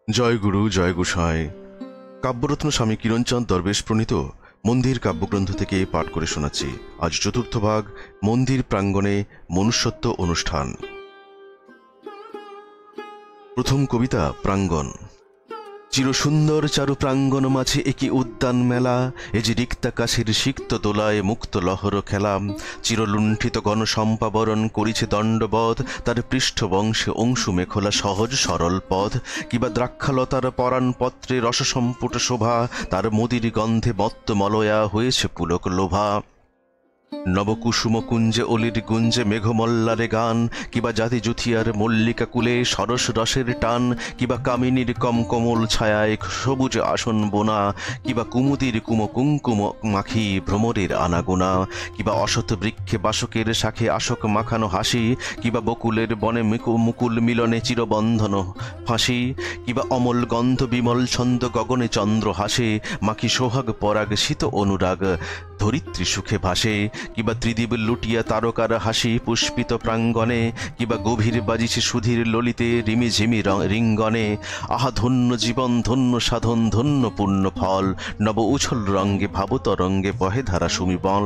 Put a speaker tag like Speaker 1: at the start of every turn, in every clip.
Speaker 1: জয় গুরু জয় গোসাই। কাব্যরত্ন স্বামী কিরণচাঁদ দরবেশ প্রণীত মন্দির কাব্যগ্রন্থ থেকে পাঠ করে শোনাচ্ছি। আজ চতুর্থ ভাগ, মন্দির প্রাঙ্গণে মনুষ্যত্ব অনুষ্ঠান। প্রথম কবিতা প্রাঙ্গণ। চিরসুন্দর চারু প্রাঙ্গণ মাঝে একই উদ্যান মেলা, এ যে রিক্তাকাশের সিক্ত দোলায় মুক্ত লহর খেলা। চিরলুণ্ঠিত গণসম্পাবরণ করিছে দণ্ডবধ, তার পৃষ্ঠবংশে অংশু মেখলা সহজ সরল পথ। কিবা দ্রাক্ষালতার পরাণ পত্রে রসসম্পুট শোভা, তার মদির গন্ধে মত্ত মলয়া হয়েছে পুলক লোভা। নবকুসুম কুঞ্জে অলির গুঞ্জে মেঘমল্লারে গান, কিবা জাতি জুথিয়ার মল্লিকা কুলে সরস রসের টান। কিবা কামিনীর কমকমল ছায়ায় সবুজ আসন বোনা, কিবা কুমুদির কুমকুঙ্কুম মাখি ভ্রমরের আনাগোনা। কিবা অসৎ বৃক্ষে বাসকের শাখে আশক মাখানো হাসি, কিবা বকুলের বনে মুকুল মিলনে চিরবন্ধন ফাঁসি। কিবা অমল গন্ধ বিমল ছন্দ গগনে চন্দ্র হাসে, মাখি সোহাগ পরাগ শীত অনুরাগ ধরিত্রী সুখে ভাসে। কিবা ত্রিদীপ লুটিয়া তারকার হাসি পুষ্পিত প্রাঙ্গণে, কিবা গভীর বাজিছে সুধীর ললিতে রিমিঝিমি রিঙ্গণে। আহা ধন্য জীবন ধন্য সাধন ধন্য পূর্ণ ফল, নব উছল রঙ্গে ভাবতরঙ্গে বহে ধারা সুমিবল।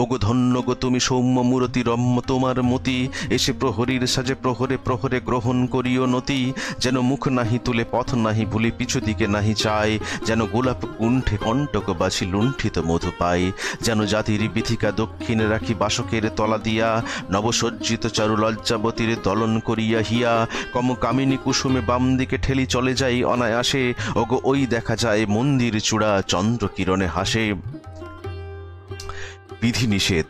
Speaker 1: ওগো ধন্য গো তুমি সৌম্য মূরতি রম্য তোমার মতি, এসে প্রহরীর সাজে প্রহরে প্রহরে গ্রহণ করিও নতি। যেন মুখ নাহি তুলে পথ নাহি ভুলি পিছু দিকে নাহি চায়, যেন গোলাপ কুণ্ঠে কণ্টক বাছি লুণ্ঠিত মধু পাই। যেন জাতির বিথিকা দক্ষিণে রাখি বাসকের তলা দিয়া, নবসজ্জিত চারু লজ্জাবতীর দলন করিয়া হিয়া। কম কামিনী কুসুমে বাম দিকে ঠেলি চলে যাই অনায়াসে, ওগো ওই দেখা যায় মন্দির চূড়া চন্দ্র কিরণে হাসে। বিধিনিষেধ।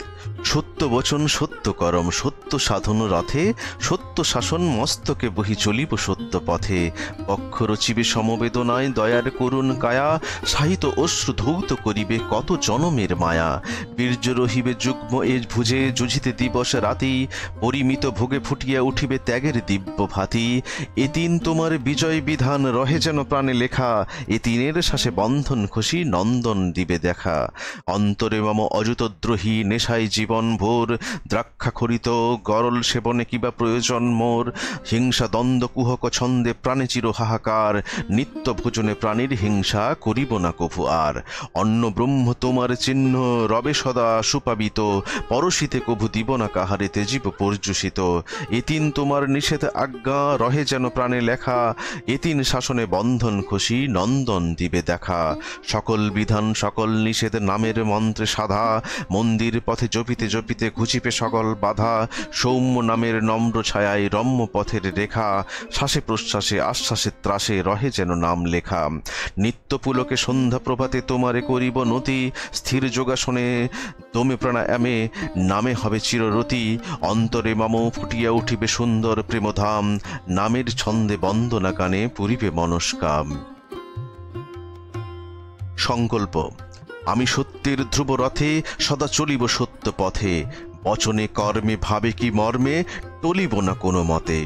Speaker 1: সত্য বচন সত্য করম সত্য সাধন রথে, সত্য শাসন মস্তকে বহি চলিব সত্য পথে। বক্ষ রচিবে সমবেদনায় দয়ার করুণ কায়া, সাহিত্য অশ্রু ধৌত করিবে কত জনমের মায়া। বীর্য রহিবে যুগ্ম এ ভুজে যুঝিতে দিবস রাতি, পরিমিত ভোগে ফুটিয়া উঠিবে ত্যাগের দিব্য ভাতি। এ তিন তোমার বিজয় বিধান রহে যেন প্রাণে লেখা, এ তিনের শ্বাসে বন্ধন খুশি নন্দন দিবে দেখা। অন্তরে মম অযুতদ্রোহী নেশায় জীবন ভোর, দ্রাক্ষাখরিত গরল সেবনে কিবা প্রয়োজন মোর। হিংসা দ্বন্দ্ব কুহক ছন্দে প্রাণে চির হাহাকার, নিত্য ভোজনে প্রাণীর হিংসা করিব না কভু আর। অন্ন ব্রহ্ম তোমার চিহ্ন রবে সদা সুপাবিত, পরশিতে কভু দিব না কাহারে তেজিব পর্যুষিত। এতিন তোমার নিষেধ আজ্ঞা রহে যেন প্রাণে লেখা, এতিন শাসনে বন্ধন খুশি নন্দন দিবে দেখা। সকল বিধান সকল নিষেধ নামের মন্ত্রে সাধা, মন্দির পথে জপিতে জপিতে ঘুচিপে সকল বাধা। সৌম্য নামের নম্র ছায়ায় রম্য পথের রেখা, শ্বাসে প্রশ্বাসে আশ্বাসে ত্রাসে রহে যেন নাম লেখা। নিত্য পুলকে সন্ধ্যা প্রভাতে তোমারে করিব নতি, স্থির যোগাসনে দমে প্রাণায়ামে নামে হবে চিররতি। অন্তরে মম ফুটিয়া উঠিবে সুন্দর প্রেমধাম, নামের ছন্দে বন্দনা গানে পুরিবে মনস্কাম। সংকল্প। আমি সত্যের ধ্রুব রথে সদা চলিব সত্য পথে, বচনে কর্মে ভাবে কি মর্মে টলিব না কোনো মতে।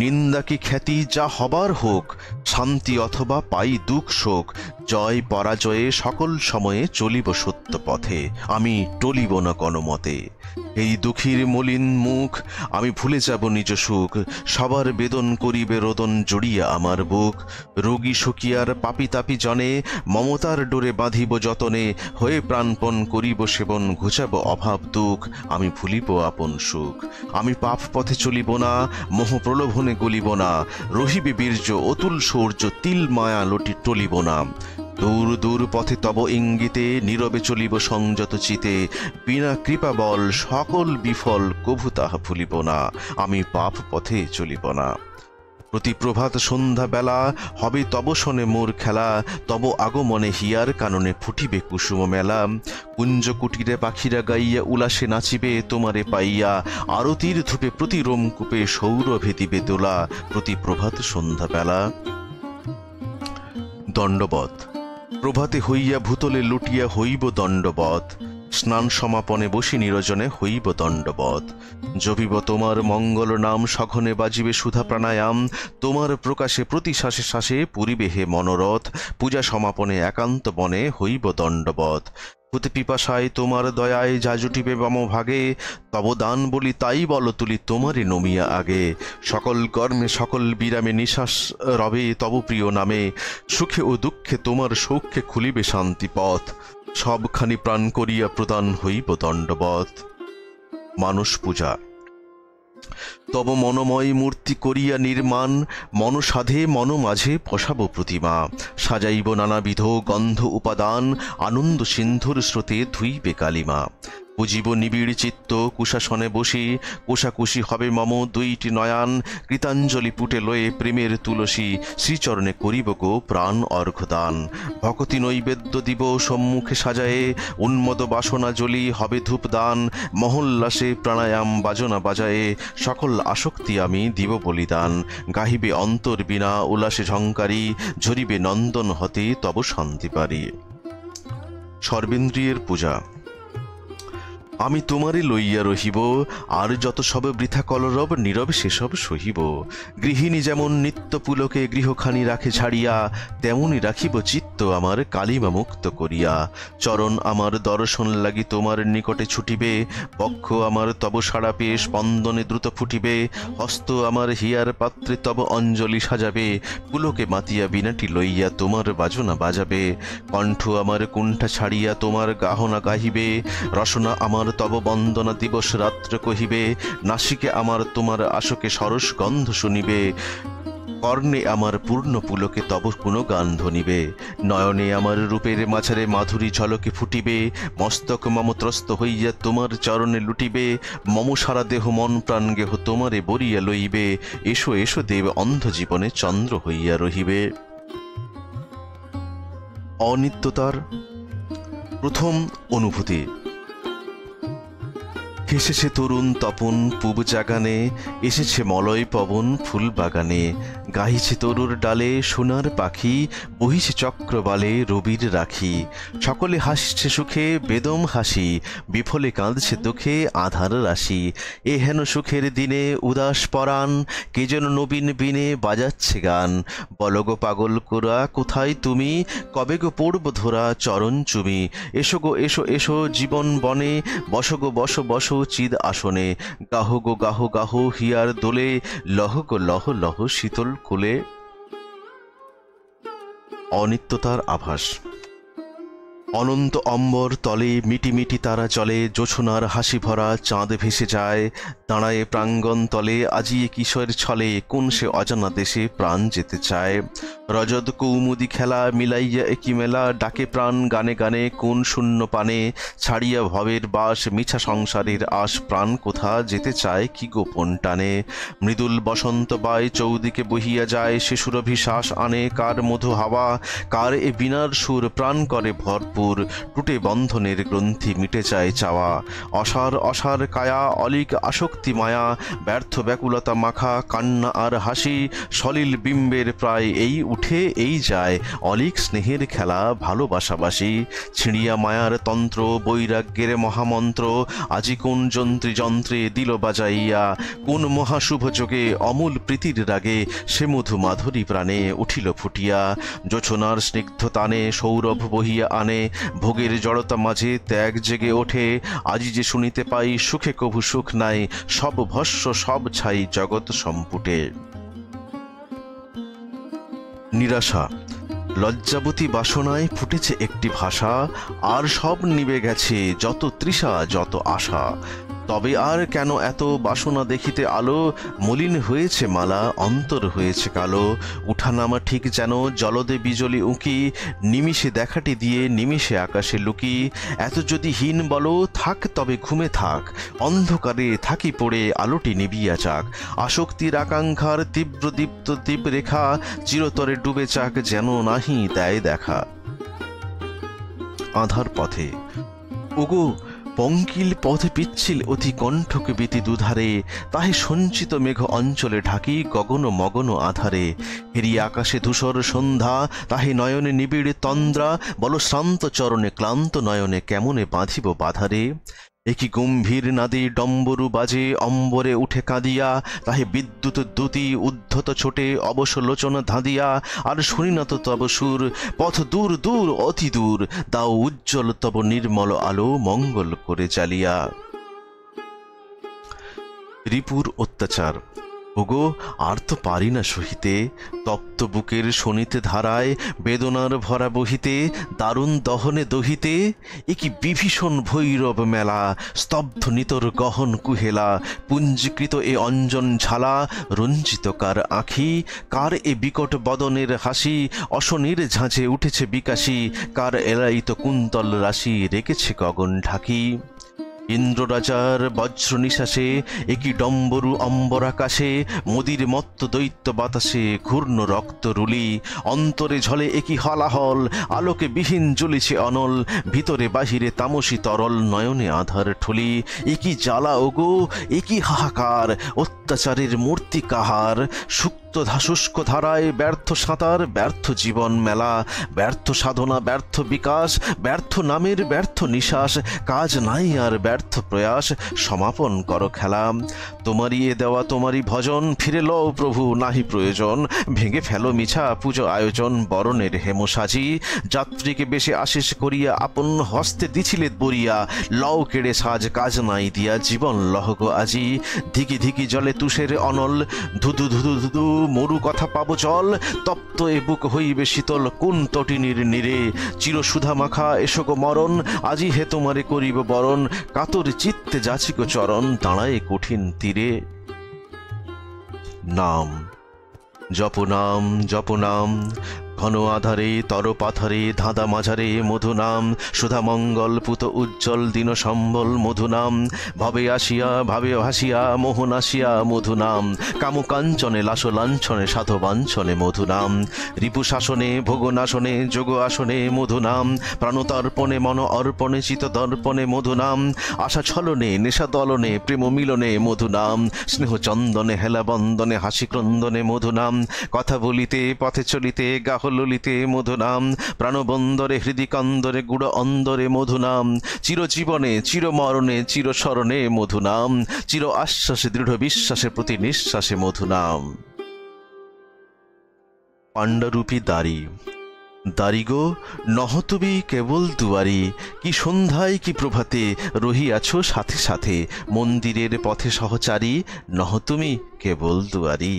Speaker 1: নিন্দা কি খ্যাতি যা হবার হোক, শান্তি অথবা পাই দুঃখ শোক, জয় পরাজয়ে সকল সময়ে চলিব সত্য পথে, আমি টলিব না কোনো মতে। এই দুঃখীর মলিন মুখ আমি ভুলে যাব নিজ সুখ, সবার বেদন করিবে রোদন জড়িয়া আমার বুক। রোগী সুখিয়ার পাপি তাপি জনে মমতার ডোরে বাঁধিব যতনে, হয়ে প্রাণপণ করিব সেবন ঘুচাব অভাব দুঃখ, আমি ভুলিব আপন সুখ। আমি পাপ পথে চলিব না, মোহ প্রলোভনে গলিব না, রহিবে বীর্য অতুল শৌর্য তিল মায়া লটি টলিব না। দূর দূর পথে তব ইঙ্গিতে নীরবে চলিব সংযত চিতে, বিনা কৃপা বল সকল বিফল কভু তাহা ভুলিব না, আমি পাপ পথে চলিব না। প্রতি প্রভাত সন্ধ্যা বেলা হবে তব শনে মোর খেলা, তব আগমনে হিয়ার কাননে ফুটিবে কুসুম মেলা। কুঞ্জ কুটিরে পাখিরা গাইয়া উল্লাসে নাচিবে তোমারে পাইয়া, আরতির ধূপে প্রতি রোমকূপে সৌরভে দিবে দোলা, প্রতি প্রভাত সন্ধ্যা বেলা। দণ্ডবৎ। প্রভাতে হইয়া ভূতলে লুটিয়া হইব দণ্ডবৎ, স্নান সমাপনে বসি নিরজনে হইব দণ্ডবৎ। জপিব তোমার মঙ্গল নাম সঘনে বাজিবে সুধা প্রাণায়াম, তোমার প্রকাশে প্রতি শ্বাসে শ্বাসে পুরিবে হে মনোরথ। পূজা সমাপনে একান্ত বনে হইব দণ্ডবৎ, হুতে পিপাসায় তোমার দয়ায় যা জুটিবে মম ভাগে, তব দান বলি তাই বল তুলি তোমারে নমিয়া আগে। সকল কর্মে সকল বিরামে নিঃশ্বাস রবে তব প্রিয় নামে, সুখে ও দুঃখে তোমার সৌখ্যে খুলিবে শান্তি পথ, সবখানি প্রাণ করিয়া প্রদান হইব দণ্ডবৎ। মানস পূজা। তব মনময় মূর্তি করিয়া নির্মাণ, মনসাধে মন মাঝে পশাব প্রতিমা, সাজাইব নানাবিধ গন্ধ উপাদান, আনন্দ সিন্ধুর স্রোতে ধুইবে কালিমা। পুজিব নিবিড় চিত্ত কুশাসনে বসি, কোষাকুষি হবে মম দুইটি নয়ান, কৃতাঞ্জলি পুটে লয়ে প্রেমের তুলসী, শ্রীচরণে করিব গো প্রাণ অর্ঘদান। ভকতি নৈবেদ্য দিব সম্মুখে সাজায়ে, উন্মদ বাসনা জ্বলি হবে ধূপদান, মহল্লাসে প্রাণায়াম বাজনা বাজায়ে, সকল আসক্তি আমি দিব বলিদান। গাহিবে অন্তর বিনা উল্লাসে ঝঙ্কারি, ঝরিবে নন্দন হতে তব শান্তি পারি। সর্বেন্দ্রিয়ের পূজা। আমি তোমারে লইয়া রহিব, আর যত সব বৃথা কলরব নীরব সেসব সহিব। গৃহিণী যেমন নিত্য পুলকে গৃহখানি রাখে ছাড়িয়া, তেমনি রাখিব চিত্ত আমার কালিমা মুক্ত করিয়া। চরণ আমার দর্শন লাগি তোমার নিকটে ছুটিবে, বক্ষ আমার তব সাড়া পেয়ে স্পন্দনে দ্রুত ফুটিবে, হস্ত আমার হিয়ার পাত্রে তব অঞ্জলি সাজাবে, পুলকে মাতিয়া বিনাটি লইয়া তোমার বাজনা বাজাবে। কণ্ঠ আমার কুণ্ঠা ছাড়িয়া তোমার গাহনা গাহিবে, রসনা আমার তব বন্দনা দিবস রাত্র কহিবে, নাসিকে আমার তোমার আশোকে সরস গন্ধ শুনিবে, কর্ণে আমার পূর্ণ পুলকে তব গুণগান ধ্বনিবে। নয়নে আমার রূপের মাঝারে মাধুরী ঝলকে ফুটিবে, মস্তক মম ত্রস্ত হইয়া তোমার চরণে লুটিবে, মম সারা দেহ মন প্রাণ গেহ তোমারে বরিয়া লইবে, এসো এসো দেব অন্ধ জীবনে চন্দ্র হইয়া রহিবে। অনিত্যতার প্রথম অনুভূতি। এসেছে তরুণ তপন পূব জাগানে, এসেছে মলয় পবন ফুল বাগানে, গাইছে তরুর ডালে সোনার পাখি, বহিছে চক্রবালে রবির রাখি। সকলে হাসছে সুখে বেদম হাসি, বিফলে কাঁদছে দুঃখে আধার রাশি। এ হেন সুখের দিনে উদাস পরাণ, কে যেন নবীন বিনে বাজাচ্ছে গান। বলো গো পাগল কোরা কোথায় তুমি, কবে গো পড়ব ধরা চরণ চুমি। এসো গো এসো এসো জীবন বনে, বসো গো বসো বসো চিদ আসনে। গাহ গো গাহ গাহ হিয়ার দোলে, লহ গো লহ লহ শীতল কোলে। অনিত্যতার আভাস। অনন্ত অম্বর তলে মিটি মিটি তারা চলে, জোছনার হাসি ভরা চাঁদ ভেসে যায়। দাঁড়ায় প্রাঙ্গণ তলে আজিয়ে কিশোর ছলে, কোন সে অজানা দেশে প্রাণ যেতে চায়। রজত কৌমুদি খেলা মিলাইয়া একই মেলা, ডাকে প্রাণ গানে গানে কোন শূন্য পানে। ছাড়িয়া ভবের বাস মিছা সংসারের আশ, প্রাণ কোথা যেতে চায় কি গোপন টানে। মৃদুল বসন্ত বায় চৌদিকে বহিয়া যায়, সে সুরভিশ্বাস আনে কার মধু হাওয়া। কার এ বীণার সুর প্রাণ করে ভরপুর, টুটে বন্ধনের গ্রন্থি মিটে যায় চাওয়া। অসার অসার কায়া অলিক আসক্তি মায়া, ব্যর্থ ব্যাকুলতা মাখা কান্না আর হাসি। সলিল বিম্বের প্রায় এই উঠে এই যায়, অলিক স্নেহের খেলা ভালোবাসাবাসি। ছিঁড়িয়া মায়ার তন্ত্র বৈরাগ্যের মহামন্ত্র, আজি কোন যন্ত্রী যন্ত্রে দিল বাজাইয়া। কোন মহাশুভ যোগে অমূল প্রীতির রাগে, সে মধু মাধুরী প্রাণে উঠিল ফুটিয়া। জোছনার স্নিগ্ধ তানে সৌরভ বহিয়া আনে, ভোগের জড়তা মাঝে ত্যাগ জেগে ওঠে। আজি যে শুনিতে পাই সুখে কভু সুখ নাই, সব ভস্য সব ছাই জগৎ সম্পুটে। নিরাশা। লজ্জাবতী বাসনায় ফুটেছে একটি ভাষা, আর সব নিবে গেছে যত তৃষা যত আশা। তবে আর কেন এত বাসনা দেখিতে আলো, মলিন হয়েছে মালা অন্তর হয়েছে কালো। উঠানামা ঠিক যেন জলদে বিজলি উঁকি, নিমিষে দেখাটি দিয়ে নিমিষে আকাশে লুকি। এত যদি হীন বলো থাক তবে ঘুমে থাক, অন্ধকারে থাকি পড়ে আলোটি নিবিয়া যাক। আসক্তির আকাঙ্ক্ষার তীব্র দীপ্ত দীপ রেখা, চিরতরে ডুবে যাক যেন নাহি দেয় দেখা। আধার পথে। ওগো পঙ্কিল পথে পিচ্ছিল অতি কণ্ঠকে বিতি দুধারে, তাহে সঞ্চিত মেঘ অঞ্চলে ঢাকি গগন মগন আধারে। হেরিয়ে আকাশে ধূসর সন্ধ্যা, তাহে নয়নে নিবিড় তন্দ্রা। বল শ্রান্ত চরণে ক্লান্ত নয়নে কেমনে বাঁধিব বাধারে। একই গম্ভীর নাদে ডম্বরু বাজে অম্বরে উঠে কাঁদিয়া, তাহে বিদ্যুৎ দ্যুতি উদ্ধত ছোটে অবশ লোচন ধাঁধিয়া। আর শুনি না তো তব সুর, পথ দূর দূর অতি দূর, দাও উজ্জ্বল তব নির্মল আলো মঙ্গল করে চালিয়া। রিপুর অত্যাচার। ওগো আর তো পারি না সহিতে, তপ্ত বুকের শোনিতে ধারায় বেদনার ভরা বহিতে, দারুণ দহনে দহিতে। এ কি বিভীষণ ভৈরব মেলা, স্তব্ধ নিতর গহন কুহেলা, পুঞ্জীকৃত এ অঞ্জন ঝালা, রঞ্জিত কার আঁখি, কার এ বিকট বদনের হাসি, অশনির ঝাঁঝে উঠেছে বিকাশী, কার এলাইত কুন্তল রাশি, রেখেছে গগন ঢাকি। ইন্দ্ররাজার বজ্র নিশ্বাসে, একই ডম্বরু অম্বরাকাশে, মোদির মত্ত দৈত্য বাতাসে ঘূর্ণ রক্ত রুলি, অন্তরে ঝলে একই হলাহল, আলোকে বিহীন জ্বলিছে অনল, ভিতরে বাহিরে তামসী তরল, নয়নে আধার ঠুলি। একই জ্বালা ওগো, একই হাহাকার, অত্যাচারের মূর্তি কাহার, শুষ্ক ধারায় ব্যর্থ সাঁতার, ব্যর্থ জীবন মেলা, ব্যর্থ সাধনা, ব্যর্থ বিকাশ, ব্যর্থ নামের ব্যর্থ নিশ্বাস, কাজ নাই আর ব্যর্থ প্রয়াস, সমাপন করো খেলা। তোমারই এ দেওয়া তোমারই ভজন, ফিরে লও প্রভু নাহি প্রয়োজন, ভেঙে ফেলো মিছা পুজো আয়োজন, বরণের হেম সাজি, যাত্রীকে বেশে আশিস করিয়া আপন হস্তে দিছিলে বরিয়া, লও কেড়ে সাজ কাজ নাই দিয়া, জীবন লহগ আজি। ধিকি ধিকি জলে তুষের অনল, ধুধু ধুধু ধুধু মরু কথা পাবো জল, তপ্ত এ বুক হইবে শীতল কোন তটিনীর নীরে, চির সুধা মাখা এসো গো মরণ, আজি হে তোমারে করিব বরণ, কাতর চিত্তে যাচিক চরণ, দাঁড়ায় কঠিন তীরে। নাম জপ নাম জপ নাম, ঘন আধারে তর পাথারে ধাঁধা মাঝারে মধু নাম, সুধা মঙ্গল পুত উজ্জ্বল দিন সম্বল মধু নাম, ভবে আসিয়া ভাবে ভাসিয়া মোহন আসিয়া মধু নাম, কামু কাঞ্চনে লাস লাঞ্ছনে সাধু বাঞ্ছনে মধু নাম, রিপু শাসনে ভোগনাশনে যোগ আসনে মধু নাম, প্রাণতর্পণে মন অর্পণে চিত দর্পণে মধু নাম, আশা ছলনে নেশা দলনে প্রেম মিলনে মধু নাম, স্নেহ চন্দনে হেলা বন্দনে হাসি ক্রন্দনে মধু নাম, কথা বলিতে পথে চলিতে গাহ ললিতে মধু নাম, প্রাণবন্দরে হৃদিকন্দরে গুড় অন্দরে মধু নাম, চিরজীবনে চিরমরণে চিরস্মরণে মধু নাম, চির আশ্বাসে দৃঢ় বিশ্বাসে প্রতি নিঃশ্বাসে মধু নাম। পাণ্ডারূপী দাড়ি। দাড়ি গো নহ তুমি কেবল দুয়ারি, কি সন্ধ্যায় কি প্রভাতে রহিয়াছ সাথে সাথে, মন্দিরের পথে সহচারী নহ তুমি কেবল দুয়ারি।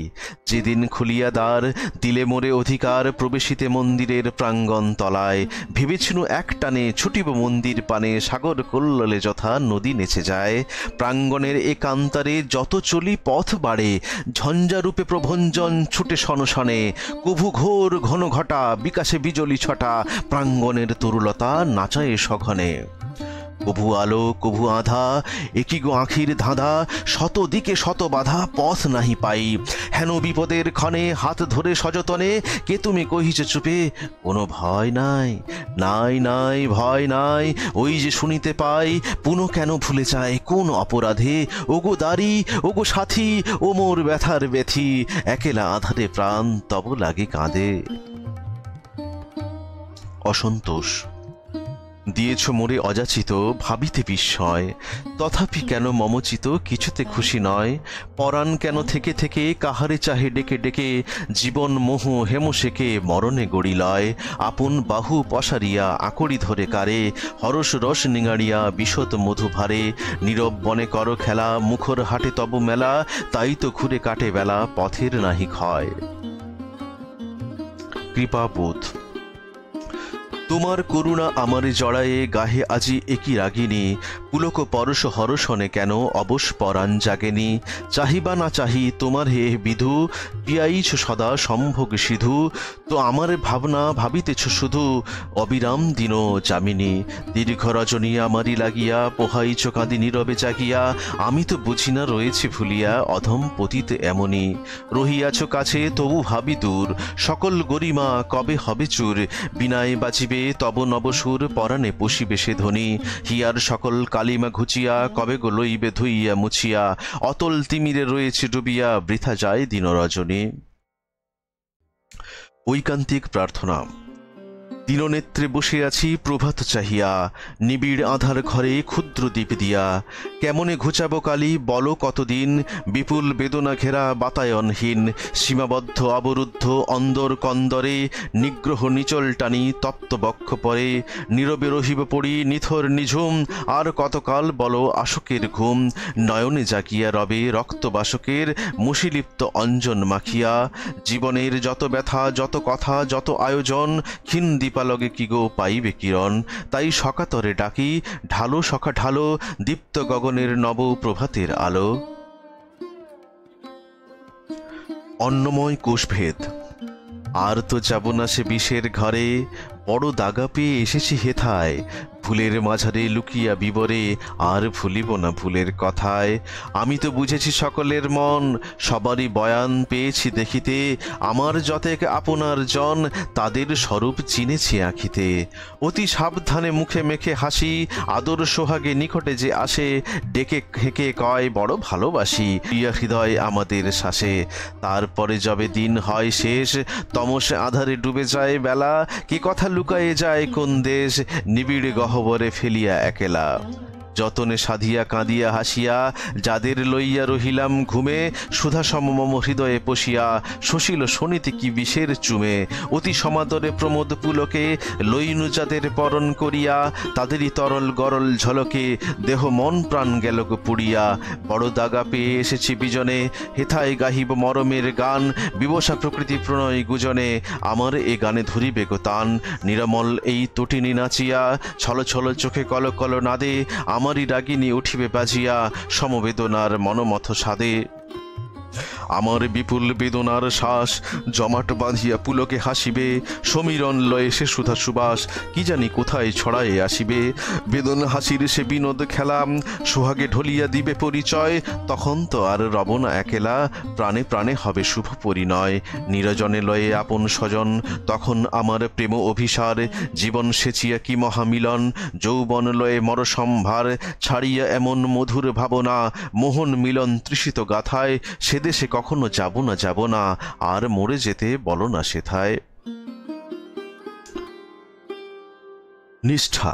Speaker 1: যেদিন খুলিয়া দ্বার দিলে মোরে অধিকার, প্রবেশিতে মন্দিরের প্রাঙ্গণ তলায়, ভেবেছিনু এক টানে ছুটিব মন্দির পানে, সাগর কল্লোলে যথা নদী নেচে যায়। প্রাঙ্গণের এ কান্তারে যত চলি পথ বাড়ে, ঝঞ্ঝারূপে প্রভঞ্জন ছুটে শনশনে, কভু ঘোর ঘন ঘটা বিকাশে বিজলি ছটা, প্রাঙ্গণের তরুলতা নাচায়ে সঘনে। কভু আলো কভু আধা, একই গো আঁখির ধাঁধা, শত দিকে শত বাধা পথ নাহি পাই, হেন বিপদের ক্ষণে হাত ধরে সযতনে, কে তুমি কহিছে চুপে কোনো ভয় নাই, নাই নাই ভয় নাই, ওই যে শুনিতে পাই পুনঃ কেন ভুলে যায় কোন অপরাধে, ওগো দাড়ি ওগো সাথী ও মোর ব্যথার ব্যথি, একেলা আধারে প্রাণ তব লাগে কাঁদে। অসন্তোষ। দিয়েছ মোরে অযাচিত ভাবিতে বিস্ময়, তথাপি কেন মমচিত কিছুতে খুশি নয়, পরাণ কেন থেকে থেকে কাহারে চাহে ডেকে ডেকে, জীবন মোহ হেমশেকে মরণে গড়ি লয়, আপন বাহু পসারিয়া আকড়ি ধরে কারে, হরস রস নিঙাড়িয়া বিশদ মধু ভারে, নীরব বনে কর খেলা মুখর হাটে তব মেলা, তাই তো ঘুরে কাটে বেলা পথের নাহি ক্ষয়। কৃপাবোধ। তোমার করুণা আমারে জড়ায়ে গাহে আজি একই রাগিনী, পুলক পরশ হরষণে কেন অবশ পরাণ জাগেনি, চাহিবা না চাহি তোমার হে বিধু, পিয়াইছ সদা সম্ভোগ সিধু, তো আমার ভাবনা ভাবিতেছ শুধু, অবিরাম দিন যামিনী, দীর্ঘ রজনী আমারই লাগিয়া, পোহাইছ কাঁদি নীরবে জাগিয়া, আমি তো বুঝি না রয়েছে ভুলিয়া অধম পতিত এমনি, রহিয়াছ কাছে তবু ভাবি দূর, সকল গরিমা কবে হবে চুর, বিনায় বাজিবে তব নবসুর, পরাণে পশিবে সে ধ্বনি, হিয়ার সকল কালিমা ঘুচিয়া কবে গো লইবে ধুইয়া মুছিয়া, অতল তিমিরে রয়েছে ডুবিয়া বৃথা যায় দিন রজনী। ঐকান্তিক প্রার্থনা। দীননেত্রে বসে আছি প্রভাত চাহিয়া, নিবিড় আধার ঘরে ক্ষুদ্র দ্বীপ দিয়া। কেমনে ঘুচাবো কালি বলো কতদিন, বিপুল বেদনা ঘেরা বাতায়নহীন, সীমাবদ্ধ অবরুদ্ধ অন্দর কন্দরে, নিগ্রহ নিচল টানি তপ্ত বক্ষ পরে। নীরবে রহিব পড়ি নিথর নিঝুম, আর কতকাল বলো আশোকের ঘুম। নয়নে জাগিয়া রবে রক্তবাসকের মুশিলিপ্ত অঞ্জন মাখিয়া। জীবনের যত ব্যথা যত কথা যত আয়োজন, ক্ষীণ দীপালগে কি গো পাইবে কিরণ। তাই সকাতরে ডাকি, ঢালো সখা ঢালো দীপ্ত গগনের নব প্রভাতের আলো। অন্নময় কোষভেদ। আর তো যাব না সে বিষের ঘরে, বড় দাগা পেয়ে এসেছি হেথায়। ভুলের মাঝারে লুকিয়া বিবরে, আর ভুলিব না ভুলের কথায়। আমি তো বুঝেছি সকলের মন, সবারই বয়ান পেয়েছি দেখিতে। আমার যতেক আপনার জন, তাদের স্বরূপ চিনেছি আঁখিতে। অতি সাবধানে মুখে মেখে হাসি, আদর সোহাগে নিকটে যে আসে। ডেকে হেঁকে কয় বড় ভালোবাসি, প্রিয়া হৃদয় আমাদের শ্বাসে। তারপরে যবে দিন হয় শেষ, তমসে আধারে ডুবে যায় বেলা। কি কথা লুকায়ে যায় কোন দেশ, নিবিড় গহ্বরে ফেলিয়া একেলা। যতনে সাধিয়া কাঁদিয়া হাসিয়া, যাদের লইয়া রহিলাম ঘুমে। সুধা সমমম হৃদয়ে পশিয়া, শশিল শোনিতে কি বিষের চুমে। অতি সমাদরে প্রমোদ পুলকে, লইনু যাদের পরণ করিয়া। তাদেরই তরল গরল ঝলকে, দেহ মন প্রাণ গেল গো পুড়িয়া। বড় দাগা পেয়ে এসেছি বিজনে, হেথায় গাহিব মরমের গান। বিবসা প্রকৃতি প্রণয় গুজনে, আমার এ গানে ধরিবে গো তান। নিরমল এই তটিনী নাচিয়া, ছল ছল চোখে কল কল নাদে। আমারই রাগিনী উঠিবে বাজিয়া, সমবেদনার মনোমথ সাদে। আমার বিপুল বেদনার শ্বাস, জমাট বাঁধিয়া পুলকে হাসিবে। সমীরণ লয়ে সে সুধা সুবাস, কি জানি কোথায় ছড়ায়ে আসিবে। বেদন হাসির সে বিনোদ খেলা, সোহাগে ঢলিয়া দিবে পরিচয়। তখন তো আর রব না একেলা, প্রাণে প্রাণে হবে শুভ পরিণয়। নিরজনে লয়ে আপন স্বজন, তখন আমার প্রেম অভিসার। জীবন সেচিয়া কি মহামিলন, যৌবন লয়ে মর সম্ভার। ছাড়িয়া এমন মধুর ভাবনা, মোহন মিলন তৃষিত গাথায়। সে দেশে কখনো যাব না, আর মরে যেতে বলো না সেথায়। নিষ্ঠা।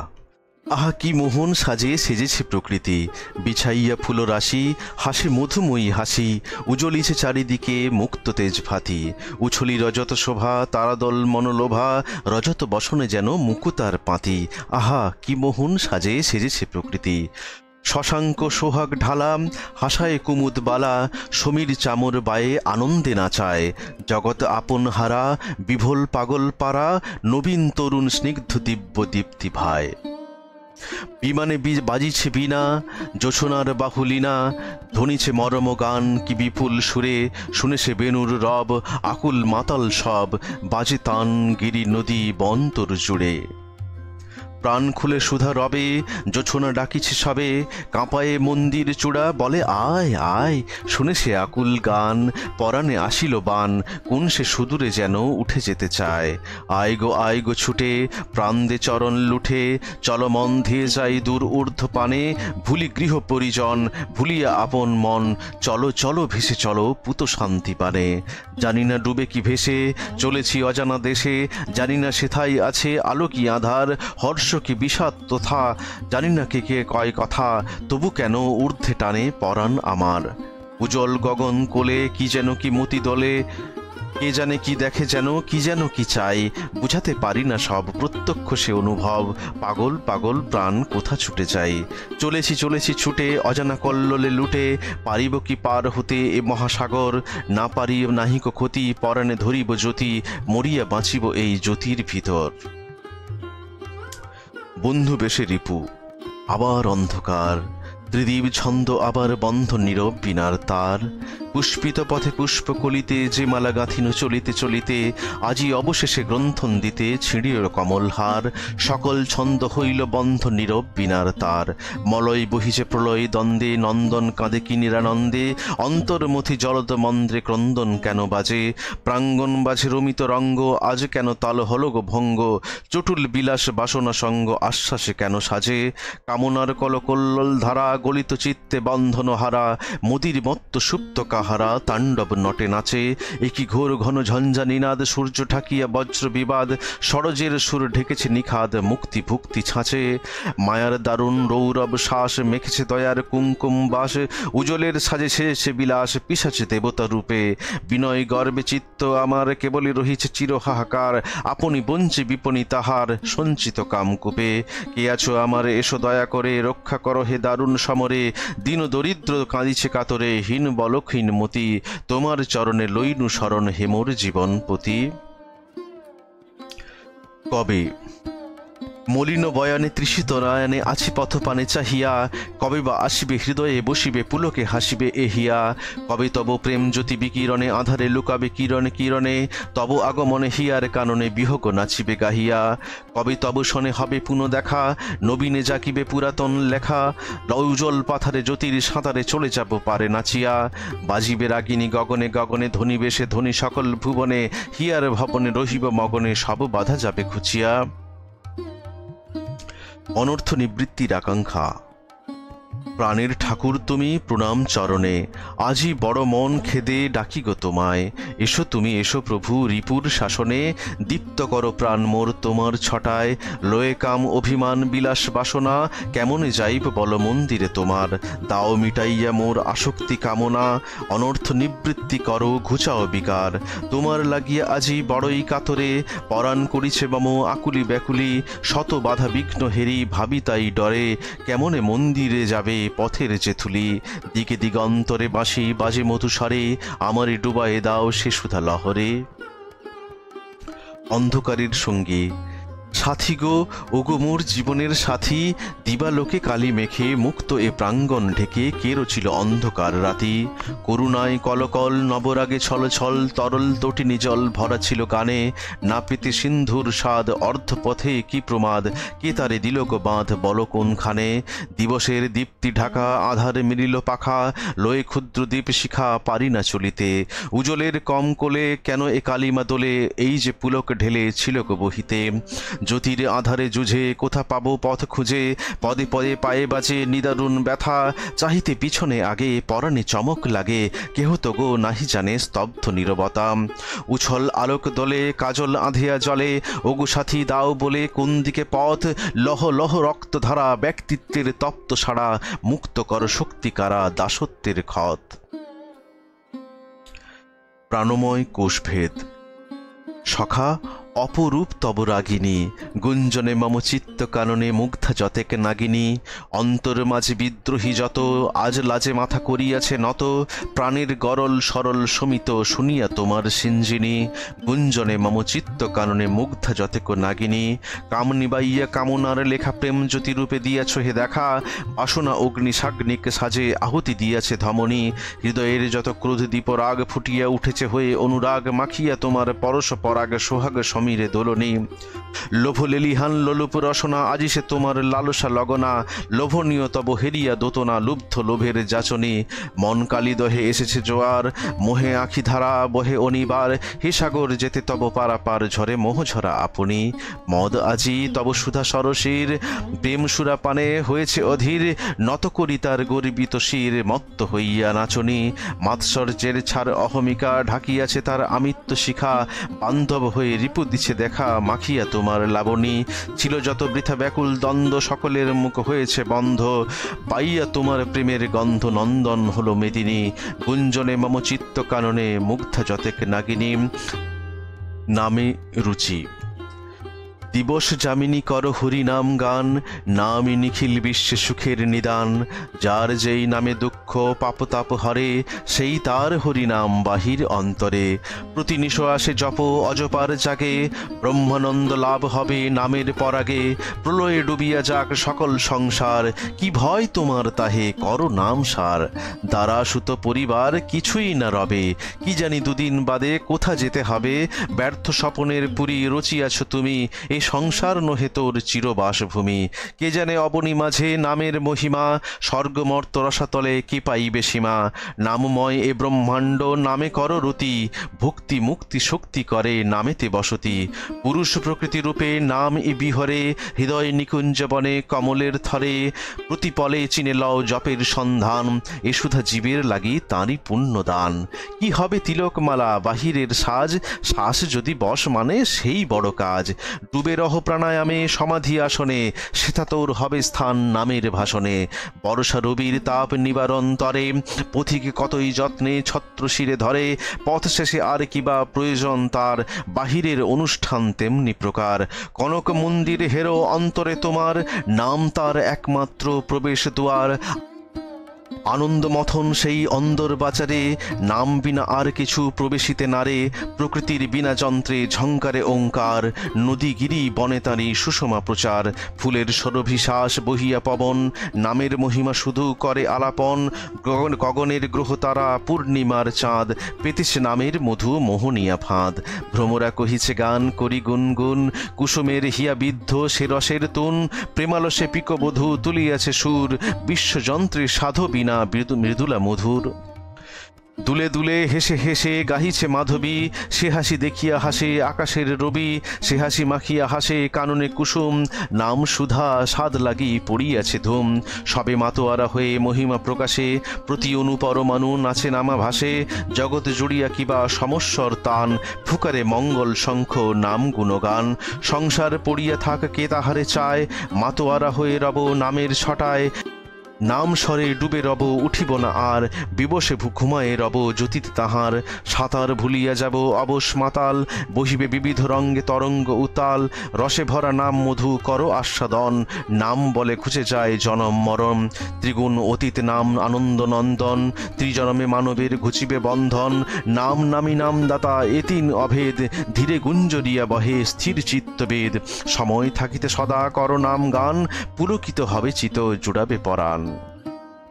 Speaker 1: আহা কি মোহন সাজে সেজেছে প্রকৃতি, বিছাইয়া ফুলরাশি। হাসে মধুময়ী হাসি, উজ্জ্বলিছে চারিদিকে মুক্ত তেজ ভাতি। উছলি রজত শোভা তারাদল মনোলোভা, রজত বসনে যেন মুকুতার পাতি। আহা কি মোহন সাজে সেজেছে প্রকৃতি। শশাঙ্ক সোহাগ ঢালা, হাসায় কুমুদ বালা। সমীর চামর বায়ে আনন্দে নাচায়, জগৎ আপন হারা। বিভোল পাগল পাড়া, নবীন তরুণ স্নিগ্ধ দিব্য দীপ্তি ভাই। বিমানে বাজিছে বীণা, জোছনার বাহুলিনা। ধ্বনিছে মরম গান কি বিপুল সুরে, শুনেছে বেণুর রব আকুল মাতাল সব। বাজে তান গিরি নদী বন্তর জুড়ে। প্রাণ খুলে সুধা রবে, জোছনা ডাকিছে সবে। কাঁপায়ে মন্দির চূড়া, বলে আয় আয়। শুনে সে আকুল গান, পরাণে আসিল বান। কোন সে সুদূরে যেন উঠে যেতে চায়। আয় গো ছুটে, প্রাণ দে চরণ লুঠে। চল মন ধেয়ে যাই দূর ঊর্ধ্ব পানে। ভুলি গৃহ পরিজন, ভুলিয়া আপন মন। চলো চলো ভেসে চলো পুত শান্তি পানে। জানি না ডুবে কি ভেসে চলেছি অজানা দেশে। জানি না সেথায় আছে আলো কি আধার, হর্ষ কি বিষাদ তথা। জানি না কে কে কয় কথা, তবু কেন ঊর্ধ্বে টানে পরাণ আমার। উজ্জ্বল গগন কোলে কি যেন কি মতি দলে। কে জানে কি দেখে যেন কি চাই। বুঝাতে পারি না সব, প্রত্যক্ষ সে অনুভব। পাগল পাগল প্রাণ কোথা ছুটে যাই। চলেছি ছুটে অজানা কল্লোলে লুটে। পারিব কি পার হতে এ মহাসাগর। না পারি নাহিক ক্ষতি, পরাণে ধরিব জ্যোতি। মরিয়া বাঁচিব এই জ্যোতির ভিতর। বন্ধু বেশে রিপু, আবার অন্ধকার। ত্রিদীপ ছন্দ আবার বন্ধ নীরব বিনার তার। পুষ্পিত পথে পুষ্পকলিতে যে মালা গাঁথিন চলিতে চলিতে। আজি অবশেষে গ্রন্থন দিতে ছিঁড়িল কমলহার। সকল ছন্দ হইল বন্ধ নীরব বিনার তার। মলয় বহিছে প্রলয় দ্বন্দ্বে, নন্দন কাঁদে কি নিরানন্দে। অন্তর্মথি জলদ মন্দ্রে ক্রন্দন কেন বাজে। প্রাঙ্গণ বাজে রমিত রঙ্গ, আজ কেন তাল হল গো ভঙ্গ। চটুল বিলাস বাসনা সঙ্গ, আশ্বাসে কেন সাজে। কামনার কলকল্লোল ধারা, গলিত চিত্তে বন্ধন হারা। মোদির মত্ত সুপ্ত কাম তাহারা তাণ্ডব নটে নাচে। একই ঘোর ঘন ঝঞ্ঝা নিনাদ, সূর্য ঠাকিয়া বজ্র বিবাদ, সরজের সুর ঢেকেছে নিখাদ, মুক্তি ভুক্তি ছাঁচে। মায়ার দারুণ রৌরব শ্বাস, মেখেছে দয়ার কুমকুম বাস, উজ্জ্বলের সাজেছে সে বিলাস, পিশাচে দেবতা রূপে। বিনয় গর্বে চিত্ত আমার, কেবলই রহিছে চির হাহাকার, আপনি বঞ্চে বিপণী তাহার সঞ্চিত কামকূপে। কে আছো আমার, এসো দয়া করে, রক্ষা করো হে দারুণ সমরে। দীন দরিদ্র কাঁদিছে কাতরে, হীন বলকহীন মতি, তোমার চরণে লইনু শরণ হে মোর জীবনপতি। কবে মলিন বয়ানে তৃষিত নয়নে আছি পথপানে চাহিয়া, কবে বা আসিবে হৃদয়ে বসিবে পুলকে হাসিবে এহিয়া। কবে তব প্রেম জ্যোতি বিকিরণে আধারে লুকাবে কিরণে কিরণে, তব আগমনে হিয়ার কাননে বিহগ নাচিবে গাহিয়া। কবে তব শনে হবে পুনঃ দেখা, নবীনে জাকিবে পুরাতন লেখা, উজ্জ্বল পাথারে জ্যোতির সাঁতারে চলে যাব পারে নাচিয়া। বাজিবে রাগিনী গগনে গগনে, ধ্বনিবে সে ধ্বনি সকল ভুবনে, হিয়ার ভবনে রহিব মগনে, সব বাধা যাবে ঘুচিয়া। অনর্থ নিবৃত্তির আকাঙ্ক্ষা। প্রাণের ঠাকুর তুমি প্রণাম চরণে, আজই বড় মন খেদে ডাকি গো তোমায়। এসো তুমি এসো প্রভু রিপুর শাসনে, দীপ্ত করো প্রাণ মোর তোমার ছটায়। লয়ে কাম অভিমান বিলাস বাসনা, কেমনে যাইব বল মন্দিরে তোমার। দাও মিটাইয়া মোর আসক্তি কামনা, অনর্থ নিবৃত্তি করো ঘুচাও বিকার। তোমার লাগিয়া আজি বড়ই কাতরে, পরাণ করিছে মম আকুলি ব্যাকুলি। শত বাধা বিঘ্ন হেরি ভাবি তাই ডরে, কেমনে মন্দিরে যাবে পথের চেথুলি। দিকে দিগন্তরে বাঁশি বাজে মধুস্বরে, আমারে ডুবায়ে দাও সে সুধা লহরে। অন্ধকারের সঙ্গী। সাথী গো, ওগো মোর জীবনের সাথী, দিবালোকে কালি মেখে মুক্ত এ প্রাঙ্গণ ঢেকে কে রচিল অন্ধকার রাতি। করুণায় কলকল নবরাগে ছল ছল, তরল তটিনী জল ভরা ছিল কানে। না পেতে সিন্ধুর স্বাদ অর্ধপথে কি প্রমাদ, কে তারে দিল গো বাঁধ বল কোনখানে। দিবসের দীপ্তি ঢাকা আধার মিলিল পাখা, লয়ে ক্ষুদ্র দ্বীপ শিখা পারি না চলিতে। উজ্জ্বলের কম কোলে কেন এ কালিমা দোলে, এই যে পুলক ঢেলে ছিল গো বহিতে। জ্যোতির আধারে যুঝে কোথা পাবো পথ খুঁজে, পদে পদে পায়ে বাজে নিদারুণ ব্যথা। চাহিতে পিছনে আগে পরাণে চমক লাগে, কেহ তো গো নাহি জানে স্তব্ধ নীরবতা। উছল আলোক দলে কাজল আঁধিয়া জলে, ওগো সাথী দাও বলে কোন দিকে পথ। লহ লহ রক্তধারা ব্যক্তিত্বের তপ্ত সারা, মুক্ত কর শক্তিকারা দাসত্বের ক্ষত। প্রাণময় কোষভেদ। সখা অপরূপ তব রাগিনী, গুঞ্জনে মম চিত্ত কাননে মুগ্ধা যতেক নাগিনী। অন্তর মাঝে বিদ্রোহী যত, আজ লাজে মাথা করিয়াছে নত। প্রাণের গরল সরল সমিত শুনিয়া তোমার সিঞ্জিনী। গুঞ্জনে মম চিত্ত কাননে মুগ্ধা যতেক নাগিনী। কাম নিবাইয়া কামনার লেখা প্রেম জ্যোতি রূপে দিয়াছ হে দেখা। বাসনা অগ্নি সাগ্নিক সাজে আহুতি দিয়াছে ধমনী। হৃদয়ের যত ক্রোধ দীপ রাগ ফুটিয়া উঠেছে হয়ে অনুরাগ, মাখিয়া তোমার পরশ পরাগ সোহাগ সমীরে দোলনী। লোভ লেলিহান লোলুপ রসনা, আজি সে তোমার লালসা লগনা। লোভনীয় তব হেরিয়া দোতনা, লুব্ধ লোভের যাচনী। মন কালী দহে এসেছে জোয়ার, মোহে আখি ধারা বহে অনিবার। হে সাগর যেতে তব পারাপার, ঝরে মোহ ঝরা আপনি। মদ আজি তব সুধা সরসীর, প্রেম সুরা পানে হয়েছে অধীর। নত করি তার গর্বিত শির, মত্ত হইয়া নাচনী। মাৎসর্যের ছাড় অহমিকা, ঢাকিয়াছে তার আমিত্ব শিখা। বান্ধব হয়ে রিপু দিছে দেখা, মাখিয়া তোমার লাবণী। ছিল যত বৃথা ব্যাকুল দ্বন্দ্ব, সকলের মুখ হয়েছে বন্ধ। পাইয়া তোমার প্রেমের গন্ধ, নন্দন হলো মেদিনী। গুঞ্জনে মম চিত্ত কাননে মুগ্ধা যতেক নাগিনী। নামে রুচি। দিবস যামিনী কর হরি নাম গান, নামই নিখিল বিশ্বে সুখের নিদান। যার যেই নামে দুঃখ পাপতাপ হরে, সেই তার হরি নাম বাহির অন্তরে। প্রতি নিঃশ্বাসে জপ অজপার জাগে, ব্রহ্মানন্দ লাভ হবে নামের পরাগে। প্রলয়ে ডুবিয়া যাক সকল সংসার, কি ভয় তোমার তাহে করো নাম সার। দ্বারাসুত পরিবার কিছুই না রবে, কি জানি দুদিন বাদে কোথা যেতে হবে। ব্যর্থ স্বপনের পুরী রচিয়াছ তুমি, এ সংসার নহে তোর চিরবাসভূমি। কে জানে অবনী মাঝে নামের মহিমা, স্বর্গমর্ত রসাতলে কে পাইবে সীমা। নামময় এ ব্রহ্মাণ্ড নামে কর রতি, ভক্তি মুক্তি শক্তি করে নামেতে বসতি। পুরুষ প্রকৃতি রূপে নাম ই বিহরে, হৃদয় নিকুঞ্জ বনে কমলের থরে। প্রতিপলে চিনে লও জপের সন্ধান, এ সুধা জীবের লাগি তাঁরই পুণ্যদান। কি হবে তিলকমালা বাহিরের সাজ, শ্বাস যদি বশ মানে সেই বড় কাজ। ডুবে রহ প্রাণায়ামে সমাধি আসনে, সেটা তোর হবে স্থান নামের ভাষণে। বর্ষা রবির তাপ নিবারণ তরে, পথিকে কতই যত্নে ছত্র শিরে ধরে। পথ শেষে আর কিবা প্রয়োজন তার, বাহিরের অনুষ্ঠান তেমনি প্রকার। কনক মন্দির হেরো অন্তরে তোমার, নাম তার একমাত্র প্রবেশ দুয়ার। আনন্দ মথন সেই অন্দর বাচারে, নাম বিনা আর কিছু প্রবেশিতে নারে। প্রকৃতির বিনা যন্ত্রে ঝঙ্কারে ওঙ্কার, নদী গিরি বনে তারি সুষমা প্রচার। ফুলের সরভিশ্বাস বহিয়া পবন, নামের মহিমা শুধু করে আলাপন। গগনের গ্রহ তারা পূর্ণিমার চাঁদ, পেতেছে নামের মধু মোহনিয়া ফাঁদ। ভ্রমরা কহিছে গান করি গুনগুন, কুসুমের হিয়া বিদ্ধ সে রসের তুন। প্রেমালসে পিকবধূ তুলিয়াছে সুর, বিশ্বযন্ত্রে সাধু বিনা মৃদুলা মধুর। দুলে দুলে হেসে হেসে গাহিছে মাধবী, সে হাসি দেখিয়া হাসে আকাশের রবি। সে হাসি মাখিয়া হাসে কাননে কুসুম, নাম সুধা স্বাদ লাগি পড়িয়াছে ধুম। সবে মাতোয়ারা হয়ে মহিমা প্রকাশে, প্রতি অনুপরমাণু নাচে নামা ভাসে। জগৎ জুড়িয়া কিবা সমস্বর তান, ফুকারে মঙ্গল শঙ্খ নাম গুণগান। সংসার পড়িয়া থাক কে তাহারে চায়, মাতোয়ারা হয়ে রব নামের ছটায়। নাম স্বরে ডুবে রব উঠিব না আর, বিবশে ঘুমায়ে রব জ্যোতিতে তাহার। সাঁতার ভুলিয়া যাব অবশ মাতাল, বহিবে বিবিধ রঙ্গে তরঙ্গ উতাল। রসে ভরা নাম মধু করো আস্বাদন, নাম বলে খুঁজে যায় জনম মরণ। ত্রিগুণ অতীত নাম আনন্দ নন্দন, ত্রিজনমে মানবের ঘুচিবে বন্ধন। নাম নামি নাম দাতা এ তিন অভেদ, ধীরে গুঞ্জরিয়া বহে স্থির চিত্তবেদ। সময় থাকিতে সদা কর নাম গান, পুলকিত হবে চিত জুড়াবে পরাণ।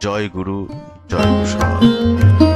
Speaker 1: জয় গুরু, জয় গোসাই।